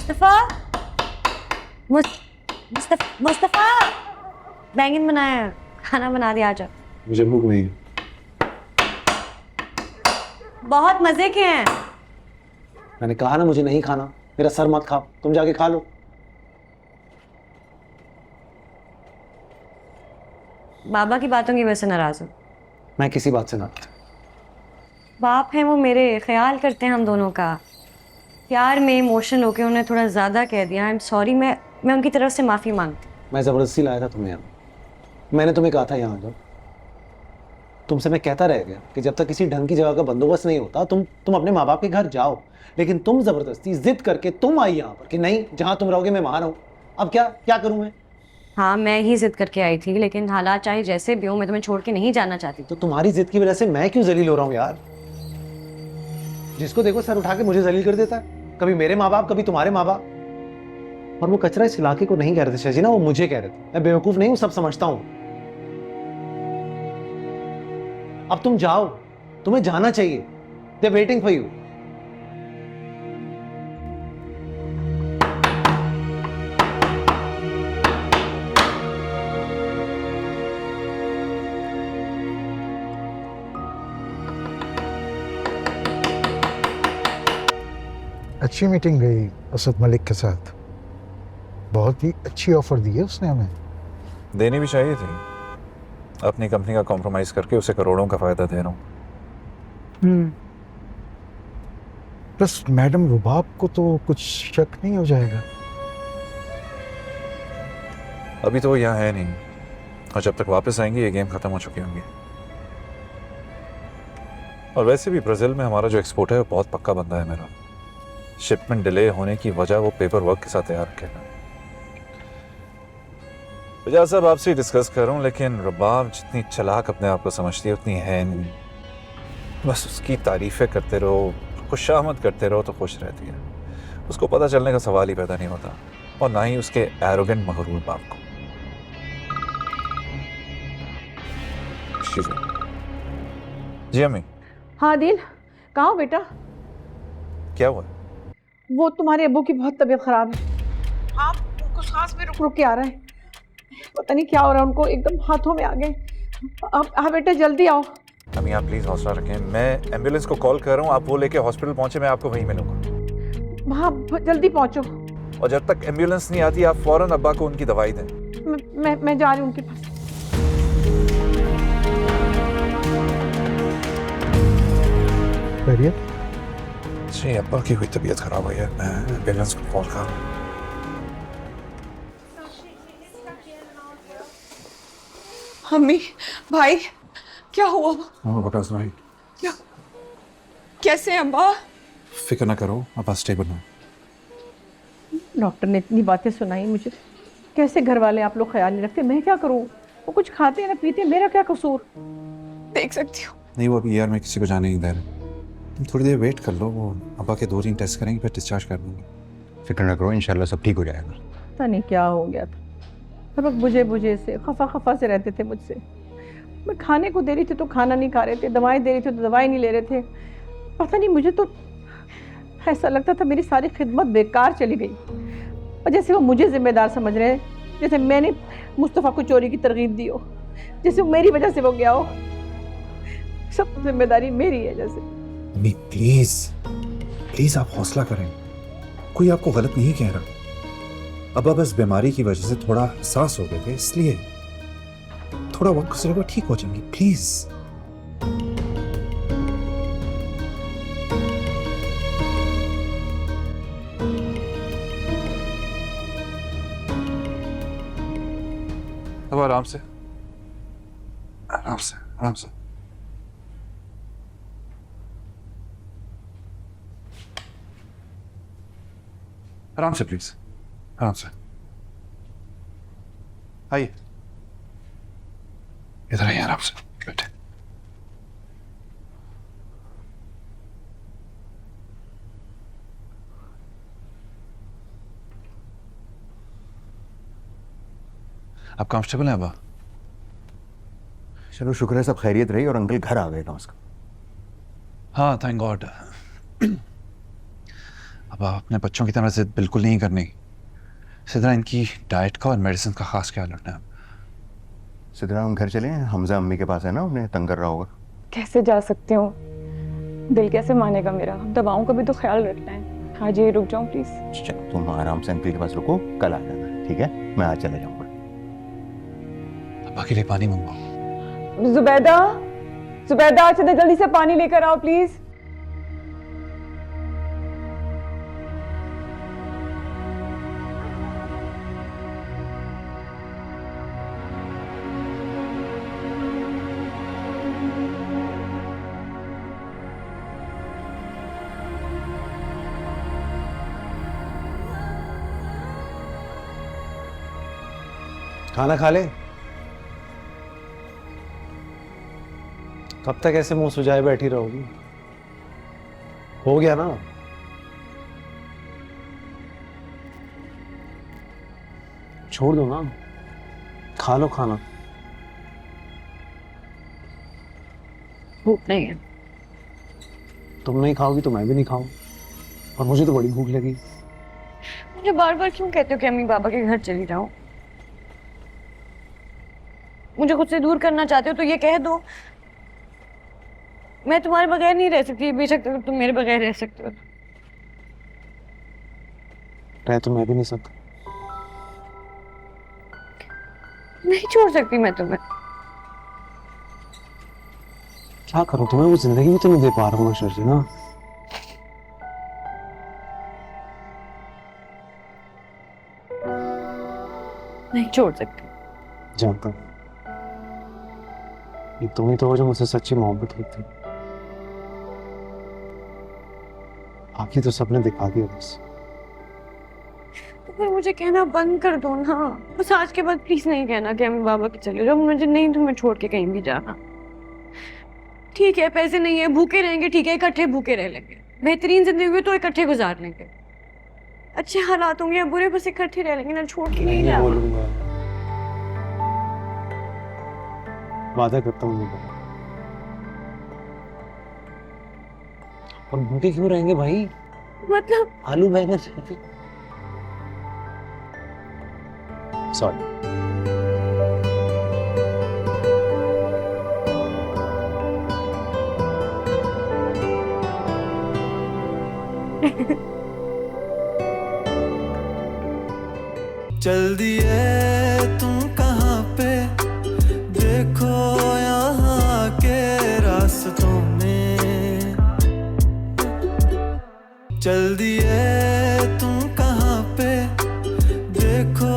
मुस्तफा मुस्तफा बैंगन बनाया है, खाना बना दिया, आजा। मुझे भूख नहीं है। बहुत मजे के हैं। मैंने कहा ना मुझे नहीं खाना, मेरा सर मत खाओ, तुम जाके खा लो। बाबा की बातों की वजह से नाराज हूँ। मैं किसी बात से नाराज। बाप हैं वो मेरे, ख्याल करते हैं हम दोनों का। प्यार में इमोशनल होके उन्हें थोड़ा ज्यादा कह दिया। आई एम सॉरी, मैं उनकी तरफ से माफी मांगती। मैं जबरदस्ती लाया था तुम्हें यहाँ। मैंने तुम्हें कहा था यहाँ आ जाओ। तुमसे मैं कहता रह गया कि जब तक किसी ढंग की जगह का बंदोबस्त नहीं होता तुम अपने माँ बाप के घर जाओ, लेकिन तुम जबरदस्ती जिद करके तुम आई यहाँ पर कि नहीं, जहाँ तुम रहोगे मैं वहां रहूं। अब क्या क्या करूं मैं? हाँ, मैं ही जिद करके आई थी, लेकिन हालात चाहे जैसे भी हो, मैं तुम्हें छोड़ के नहीं जाना चाहती। तो तुम्हारी जिद की वजह से मैं क्यों जलील हो रहा हूँ यार? जिसको देखो सर उठा के मुझे जलील कर देता है, कभी मेरे माँ बाप कभी तुम्हारे माँ बाप। और वो कचरा इस इलाके को नहीं कह रहे थे शजी ना, वो मुझे कह रहे थे। मैं बेवकूफ नहीं हूं, सब समझता हूं। अब तुम जाओ, तुम्हें जाना चाहिए। दे वेटिंग फॉर यू। अच्छी मीटिंग गई असद मलिक के साथ। बहुत ही अच्छी ऑफर दी है उसने हमें। देनी भी चाहिए थी। अपनी कंपनी का कॉम्प्रोमाइज करके उसे करोड़ों का फायदा दे रहा हूँ। प्लस मैडम रुबाब को तो कुछ शक नहीं हो जाएगा। अभी तो वो यहाँ है नहीं, और जब तक वापस आएंगे ये गेम खत्म हो चुकी होंगी। और वैसे भी ब्राजील में हमारा जो एक्सपोर्ट है वो बहुत पक्का बंदा है मेरा। शिपमेंट डिले होने की वजह वो पेपर वर्क के साथ तैयार रखेगा। वजह सब आपसे डिस्कस कर रहा हूँ, लेकिन रुबाब जितनी चालाक अपने आप को समझती है उतनी है नहीं। बस उसकी तारीफें करते रहो, खुशामद करते रहो तो खुश रहती है। उसको पता चलने का सवाल ही पैदा नहीं होता, और ना ही उसके एरोगेंट मगरूर बाप को। जी अम्मी। हाँ दिल, कहाँ हो बेटा? क्या हुआ? वो तुम्हारे अब्बू की बहुत तबीयत खराब है। हाँ, उनको सांस में रुक रुक के आ रहा है। पता नहीं क्या हो रहा है उनको, एकदम हाथों में आ गए। अब हाँ बेटा जल्दी आओ। अम्मी आप प्लीज हौसला रखें, मैं एम्बुलेंस को कॉल कर रहा हूँ, आप वो लेके हॉस्पिटल पहुंचे, मैं आपको वहीं मिलूंगा। हाँ जल्दी पहुँचो। और जब तक एम्बुलेंस नहीं आती आप फौरन अब्बा को उनकी दवाई दें। मैं जा रही हूँ उनके पास। खैरियत? जी अब्बा की हुई तबीयत खराब हुई है, मैं एम्बुलेंस को कॉल कर रहा हूँ। अम्मी, भाई, क्या हुआ? भाई क्या, कैसे हैं अब्बा? फिक्र ना करो, अब्बा स्टेबल है। डॉक्टर ने इतनी बातें सुनाई मुझे, कैसे घर वाले आप लोग ख्याल नहीं रखते? मैं क्या करूँ? वो कुछ खाते हैं ना पीते, मेरा क्या कसूर? देख सकती हूँ। नहीं वो अभी यार मैं किसी को जाने नहीं दे रहा। तुम थोड़ी देर वेट कर लो, वो अब्बा के 2-3 टेस्ट करेंगे फिर डिस्चार्ज कर दूँगी। फिक्र न करो, इंशाल्लाह सब ठीक हो जाएगा। पता नहीं क्या हो गया था, हर वक्त बुझे से खफा से रहते थे मुझसे। मैं खाने को दे रही थी तो खाना नहीं खा रहे थे, दवाई दे रही थी तो दवाई नहीं ले रहे थे। पता नहीं, मुझे तो ऐसा लगता था मेरी सारी खिदमत बेकार चली गई, और जैसे वो मुझे जिम्मेदार समझ रहे हैं, जैसे मैंने मुस्तफ़ा को चोरी की तरगीब दी हो, जैसे वो मेरी वजह से वो गया हो। सब जिम्मेदारी मेरी है जैसे। नहीं प्लीज प्लीज आप हौसला करें, कोई आपको गलत नहीं कह रहा। अब्बा बस बीमारी की वजह से थोड़ा हसास हो गए थे, इसलिए थोड़ा वक्त गुजरेगा, ठीक हो जाएंगे। प्लीज अब आराम से आराम से आराम से। आराम से प्लीज, आराम से। आइए इधर आइए, आराम से बैठे। आप कंफर्टेबल हैं अब्बा? चलो शुक्र है सब खैरियत रही और अंकल घर आ गए कम से कम। हाँ थैंक गॉड। अब आप अपने बच्चों की तरह जिद बिल्कुल नहीं करनी। इसी तरह इनकी डाइट का और मेडिसिन का खास ख्याल रखना है। सिद्धरा हम घर चले, हमजा अम्मी के पास है ना, उन्हें तंग कर रहा होगा। कैसे जा सकती हूँ, दिल कैसे मानेगा मेरा, दवाओं का भी तो ख्याल रखना है। हाँ जी, रुक जाऊँ प्लीज। चलो तुम आराम से अंकल के पास रुको, कल आ जाना, ठीक है? मैं आज चले जाऊंगा। अब्बा के लिए पानी मंगवाओ। जुबैदा, जुबैदा अच्छा जल्दी से पानी लेकर आओ प्लीज। खाना खा ले। कब तक ऐसे मुंह सुजाए बैठी रहोगी? हो गया ना? छोड़ दो ना, खा लो खाना। भूख नहीं है। तुम नहीं खाओगी तो मैं भी नहीं खाऊं, और मुझे तो बड़ी भूख लगी। मुझे बार बार क्यों कहते हो कि अम्मी पापा के घर चली जाओ? मुझे खुद से दूर करना चाहते हो तो ये कह दो। मैं तुम्हारे बगैर नहीं रह सकती, बेशक तुम मेरे बगैर रह सकते हो। रह तो मैं भी नहीं सकता। नहीं छोड़ सकती मैं तुम्हें। क्या करूं, तुम्हें वो जिंदगी भी तो नहीं दे पा रहा हूँ शर्जी ना। नहीं छोड़ सकती। जानता हूं, ये तुम ही तो हो जो मुझसे सच्ची मोहब्बत करती। बाकी तो सबने दिखा दिया बस। तो फिर मुझे कहना बंद कर दो ना। बस आज के बाद प्लीज नहीं कहना कि अम्मी बाबा के चले जाओ। मुझे नहीं तुम्हें छोड़ के कहीं भी जाना। ठीक है, पैसे नहीं है, भूखे रहेंगे, ठीक है, इकट्ठे भूखे रह लेंगे। बेहतरीन जिंदगी हुई तो इकट्ठे गुजार लेंगे। अच्छे हालात होंगे या बुरे, बस इकट्ठे रह लेंगे ना, छोड़ के नहीं जाना। बोलूंगा, वादा करता हूँ। और भूखे क्यों रहेंगे भाई? मतलब आलू बैंगन। सॉरी। चल दिए तुम कहाँ पे, देखो यहाँ के रास्तों में। चल दिए तुम कहाँ पे, देखो